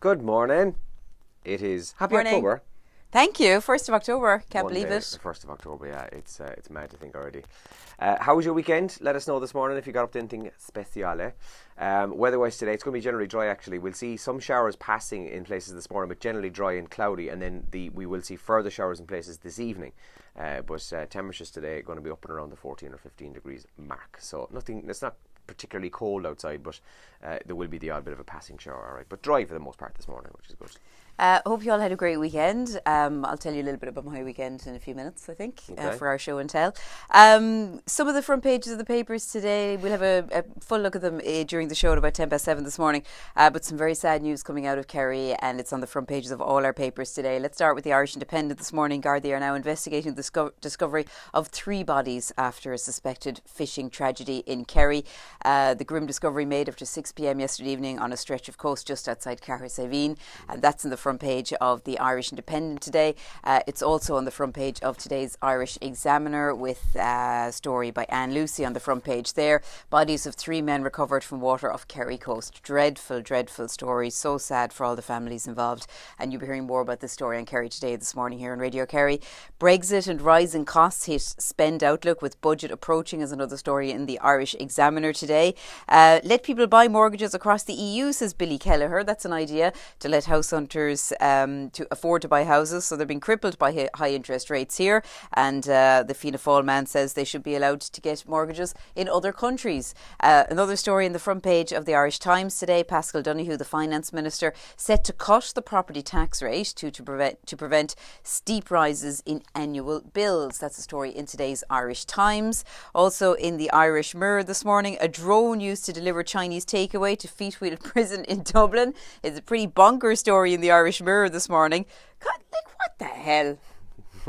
Good morning. It is Happy Morning. October. Thank you. 1st of October. Can't One believe day, it. The 1st of October, yeah. It's mad to think already. How was your weekend? Let us know this morning if you got up to anything speciale. Weather-wise today, it's going to be generally dry actually. We'll see some showers passing in places this morning, but generally dry and cloudy, and then we will see further showers in places this evening. But temperatures today are going to be up and around the 14 or 15 degrees mark. So nothing, it's not particularly cold outside, but there will be the odd bit of a passing shower, all right. But dry for the most part this morning, which is good. Hope you all had a great weekend. I'll tell you a little bit about my weekend in a few minutes, I think, for our show and tell. Some of the front pages of the papers today, we'll have a full look at them during the show at about 7:10 this morning. But some very sad news coming out of Kerry, and it's on the front pages of all our papers today. Let's start with the Irish Independent this morning. Gardaí are now investigating the discovery of 3 bodies after a suspected fishing tragedy in Kerry. The grim discovery made after 6 p.m. yesterday evening on a stretch of coast just outside Carrick-Savine, and that's in the front page of the Irish Independent today. It's also on the front page of today's Irish Examiner, with a story by Anne Lucy on the front page there. Bodies of 3 men recovered from water off Kerry coast. Dreadful, dreadful story. So sad for all the families involved. And you'll be hearing more about this story on Kerry Today this morning here on Radio Kerry. Brexit and rising costs hit spend outlook, with budget approaching, is another story in the Irish Examiner today. Let people buy mortgages across the EU, says Billy Kelleher. That's an idea to let house hunters to afford to buy houses. So they're being crippled by high interest rates here, and the Fianna Fáil man says they should be allowed to get mortgages in other countries. Another story in the front page of the Irish Times today. Paschal Donohoe, the finance minister, set to cut the property tax rate to prevent steep rises in annual bills. That's a story in today's Irish Times. Also in the Irish Mirror this morning, a drone used to deliver Chinese takeaway to Feetwheel prison in Dublin. It's a pretty bonkers story in the Irish Mirror this morning. God, like, what the hell?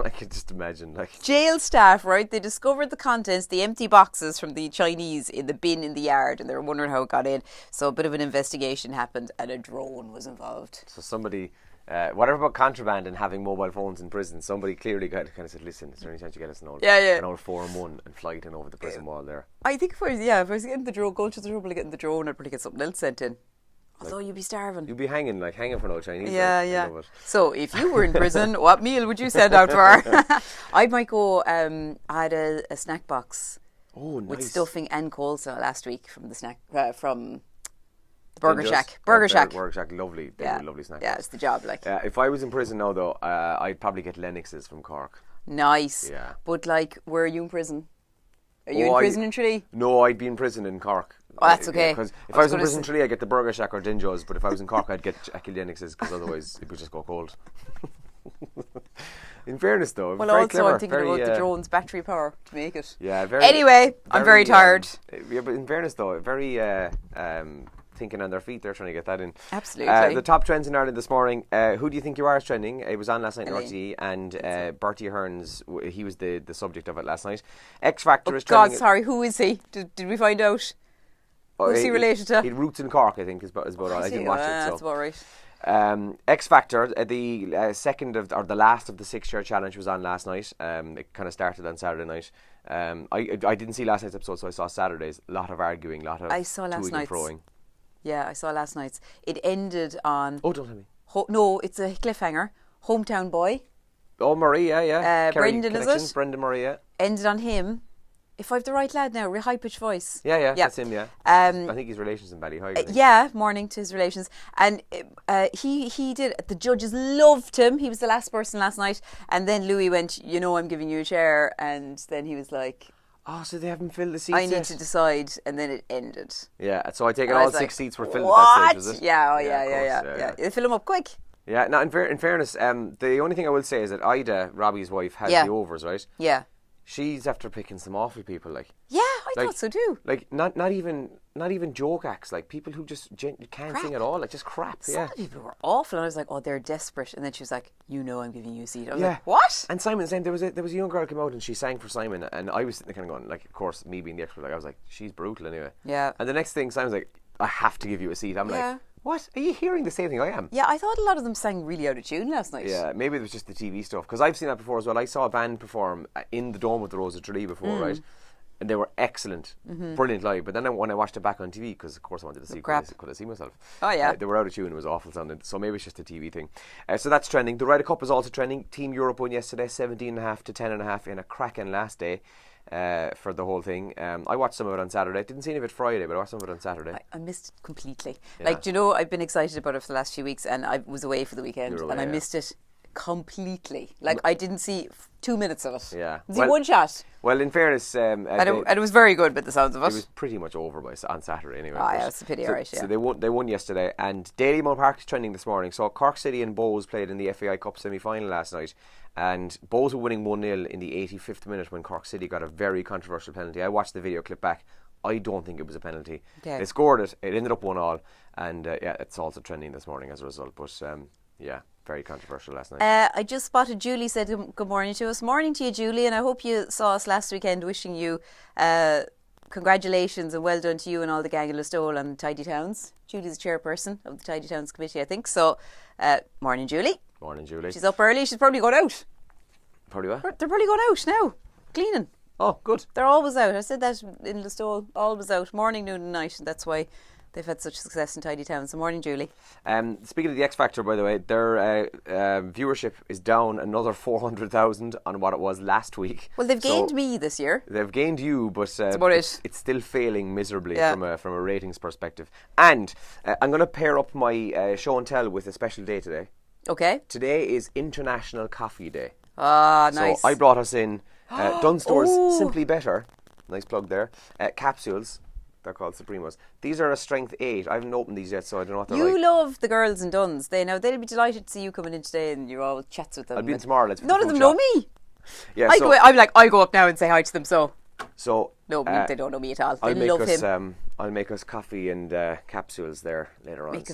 I can just imagine. Jail staff, right? They discovered the contents, the empty boxes from the Chinese, in the bin in the yard, and they were wondering how it got in. So a bit of an investigation happened, and a drone was involved. So somebody, whatever about contraband and having mobile phones in prison, somebody clearly kind of said, listen, is there any chance you get us an old 4-in-1 and fly it in over the prison wall there? I think if I was getting the drone, going to the trouble of getting the drone, I'd probably get something else sent in. Although you'd be starving. You'd be hanging for no Chinese. Yeah. So if you were in prison, what meal would you send out for? I might go, I had a snack box with stuffing and coleslaw last week from the from the Burger Shack. Burger Shack, lovely. They were lovely snack box. Yeah, it's the job. If I was in prison now though, I'd probably get Lennox's from Cork. Nice. Yeah. But where are you in prison? Are you in prison in Tralee? No, I'd be in prison in Cork. Oh, that's okay. Because if I was in prison in Tralee, I'd get the Burger Shack or Dinjo's, but if I was in Cork, I'd get Jackie Lennox's, because otherwise it would just go cold. In fairness, though, well, very also clever, I'm thinking about the drone's battery power to make it. Yeah, Anyway, I'm very tired. Yeah, but in fairness, though, very thinking on their feet. They're trying to get that in. Absolutely. The top trends in Ireland this morning. Who do you think you are is trending? It was on last night in RTE, and Bertie Ahern's, he was the subject of it last night. X Factor is trending. God, sorry, who is he? Did we find out? Who's he related to? He roots in Cork, I think, is about all. I didn't watch it. That's about right. X Factor, the second of, or the last of the 6-year challenge, was on last night. It kind of started on Saturday night. I didn't see last night's episode, so I saw Saturday's. A lot of arguing, a lot of I saw last night's. Yeah, I saw last night's. It ended on. Oh, don't tell me. No, it's a cliffhanger. Hometown Boy. Oh, Murray, yeah. Brendan, is it? Brendan Murray, yeah. Ended on him. If I've the right lad now, high pitched voice. Yeah, that's him. Yeah, I think he's relations in Ballyheigue. Yeah, morning to his relations, and he did. The judges loved him. He was the last person last night, and then Louis went, I'm giving you a chair, and then he was like, oh, so they haven't filled the seats I need to decide, and then it ended. Yeah, so I take it all 6 seats were filled at that stage, was it? Yeah. They fill them up quick. Yeah. Now, in fairness, the only thing I will say is that Ida, Robbie's wife, has the overs, right? Yeah. She's after picking some awful people, like. Yeah, I thought so too. Like not even joke acts, like people who just can't sing at all, like just crap. Some people were awful, and I was like, oh, they're desperate. And then she was like, I'm giving you a seat. I was like, what? And Simon saying there was a young girl came out and she sang for Simon, and I was sitting there kind of going, like, of course, me being the expert, like I was like, she's brutal anyway. Yeah. And the next thing, Simon's like, I have to give you a seat. I'm like, what? Are you hearing the same thing I am? Yeah, I thought a lot of them sang really out of tune last night. Yeah, maybe it was just the TV stuff, because I've seen that before as well. I saw a band perform in the Dome with the Rose of Tralee before, right? and they were excellent, brilliant live. But then when I watched it back on TV, because of course I wanted to see could I see myself. Oh yeah, they were out of tune. It was awful sounding. So maybe it's just a TV thing. So that's trending. The Ryder Cup is also trending. Team Europe won yesterday, 17.5 to 10.5 in a cracking last day. For the whole thing. I watched some of it on Saturday. Didn't see any of it Friday, but I watched some of it on Saturday. I missed it completely. Yeah. Like, do you know, I've been excited about it for the last few weeks, and I was away for the weekend, away, and I missed it completely. Like, I didn't see 2 minutes of it. Yeah. See one shot. Well, in fairness, and it was very good, but the sounds of it. It was pretty much over on Saturday anyway. Oh, yeah, it's a pity, right? Yeah. So they won yesterday, and Daly Moore Park is trending this morning. So Cork City and Bohs played in the FAI Cup semi-final last night, and Bohs were winning 1-0 in the 85th minute when Cork City got a very controversial penalty. I watched the video clip back. I don't think it was a penalty. Okay. They scored it. It ended up 1-1, and yeah, it's also trending this morning as a result. But yeah, very controversial last night. I just spotted Julie said good morning to us. Morning to you, Julie, and I hope you saw us last weekend. Wishing you congratulations and well done to you and all the gang of Listowel and Tidy Towns. Julie's the chairperson of the Tidy Towns Committee, I think. So, morning, Julie. Morning, Julie. She's up early. She's probably going out. Probably what? They're probably going out now, cleaning. Oh, good. They're always out. I said that in Listowel, always out, morning, noon and night, and that's why they've had such success in Tidy Towns. So morning, Julie. Speaking of the X Factor, by the way, their viewership is down another 400,000 on what it was last week. Well, they've gained me this year. They've gained you, but it's still failing miserably from a ratings perspective. And I'm going to pair up my show and tell with a special day today. Okay. Today is International Coffee Day. Ah, nice. So I brought us in Dunstore's Simply Better, nice plug there, capsules. They're called Supremos. These are a strength 8. I haven't opened these yet, so I don't know what they're like. You love the girls in Duns. They'll be delighted to see you coming in today, and you're all chats with them. I'll be in tomorrow. None of them know me. Yeah, I'll go up now and say hi to them. So no, they don't know me at all. They love him. I'll make us coffee and capsules there later on. Make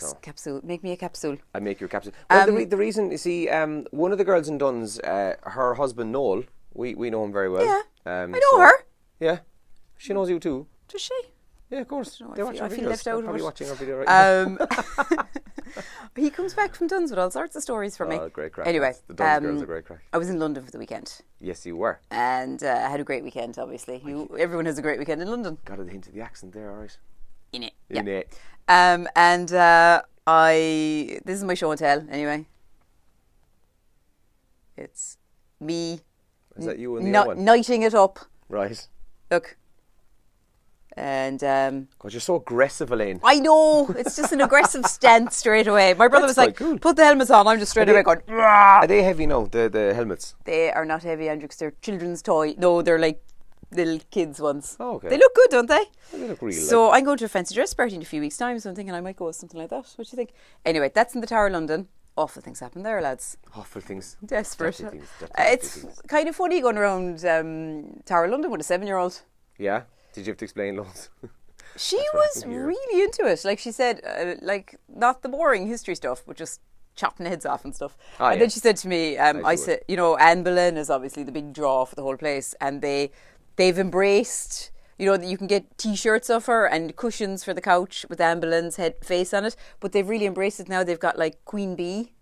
me a capsule. I'll make you a capsule. Well, the reason, you see, one of the girls in Duns, her husband Noel, we know him very well. Yeah, I know her. Yeah, she knows you too. Does she? Yeah, of course. I feel left out of it. Watching our video right now. He comes back from Duns with all sorts of stories for me. Great crack. Anyway, the Duns girls are great crack. I was in London for the weekend. Yes, you were. And I had a great weekend, obviously. Everyone has a great weekend in London. Got a hint of the accent there, all right. In it. And this is my show and tell, anyway. It's me. Is that you and the other one? Knighting it up. Right. Look. And God, you're so aggressive, Elaine. I know, it's just an aggressive stance straight away. My brother was like, cool. Put the helmets on. I'm just straight away going, Rah! Are they heavy now, the helmets? They are not heavy, Andrew, because they're children's toy. No, they're like little kids ones. Oh, okay. They look good, don't they? They look real. So I'm going to a fancy dress party in a few weeks' time, so I'm thinking I might go with something like that. What do you think? Anyway, that's in the Tower of London. Awful things happen there, lads. Awful things. Desperate. It's kind of funny going around Tower of London with a 7-year-old. Yeah? Did you have to explain loads? She was really into it. Like she said, not the boring history stuff, but just chopping heads off and stuff. And then she said to me, I said, Anne Boleyn is obviously the big draw for the whole place, and they've embraced, that you can get T-shirts of her and cushions for the couch with Anne Boleyn's face on it, but they've really embraced it now. They've got like Queen Bee.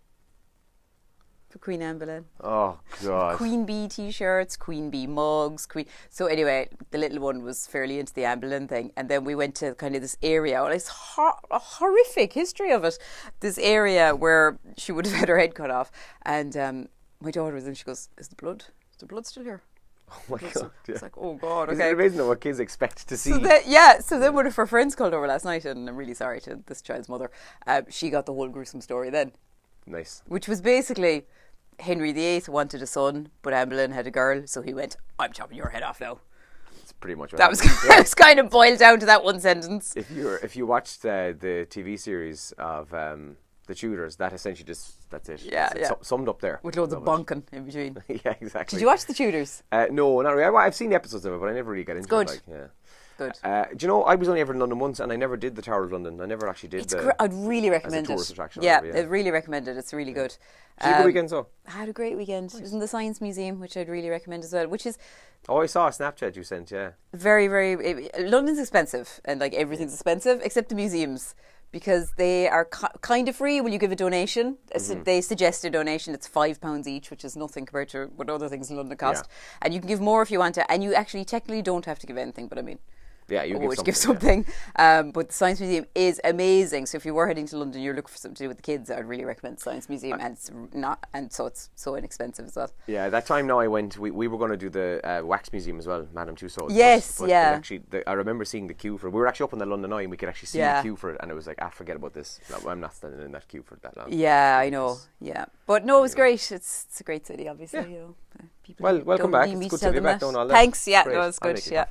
For Queen Anne Boleyn. Oh, God. Queen Bee T-shirts, Queen Bee mugs, So anyway, the little one was fairly into the Anne Boleyn thing. And then we went to kind of this area, it's a horrific history of it. This area where she would have had her head cut off. And my daughter was in, she goes, is the blood still here? Oh my God. It's like, oh God, okay. Isn't it amazing what kids expect to see? So then one of her friends called over last night, and I'm really sorry to this child's mother. She got the whole gruesome story then. Nice. Which was basically Henry VIII wanted a son, but Anne Boleyn had a girl, so he went, I'm chopping your head off now. That's pretty much what that was kind of boiled down to that one sentence. If you watched the TV series of The Tudors, that essentially that's it. Yeah, it's summed up there. With loads of bonking in between. Yeah, exactly. Did you watch The Tudors? No, not really. I've seen episodes of it, but I never really got into it. Good. Do you know, I was only ever in London once, and I never did the Tower of London. I never actually did I'd really recommend it. Tourist attraction. Yeah, I'd really recommend it. It's really good. Did you have a good weekend, so? I had a great weekend. Nice. It was in the Science Museum, which I'd really recommend as well, which is... Oh, I saw a Snapchat you sent, yeah. Very, very... London's expensive, and like everything's expensive, except the museums. because they are kind of free when you give a donation. They suggest a donation. It's £5 each, which is nothing compared to what other things in London cost. Yeah. And you can give more if you want to. And you actually technically don't have to give anything, but I mean, yeah, you give something. Yeah. But the Science Museum is amazing. So if you were heading to London, you're looking for something to do with the kids, I'd really recommend the Science Museum. And so it's so inexpensive as well. Yeah, that time now I went. We were going to do the Wax Museum as well, Madame Tussauds. Yes, but yeah. Actually, I remember seeing the queue for it. We were actually up on the London Eye, and we could actually see the queue for it, and it was like, forget about this. No, I'm not standing in that queue for that long. Yeah, I know. Yeah, but no, it was great. It's a great city, obviously. Yeah. You know, people well, welcome back. It's good to be back doing all that. Thanks. Yeah, great. No, it's good. Yeah.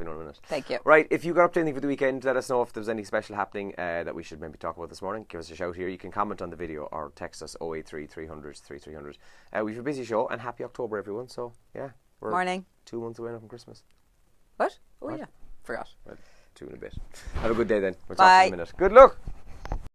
Thank you. Right, if you got up to anything for the weekend, let us know if there's any special happening that we should maybe talk about this morning. Give us a shout here. You can comment on the video or text us 083 300 3300. We have a busy show, and happy October, everyone. So, yeah. We're Morning. 2 months away now from Christmas. What? Oh, yeah. Forgot. Well, 2 in a bit. Have a good day then. We'll Bye. talk to you in a minute. Good luck.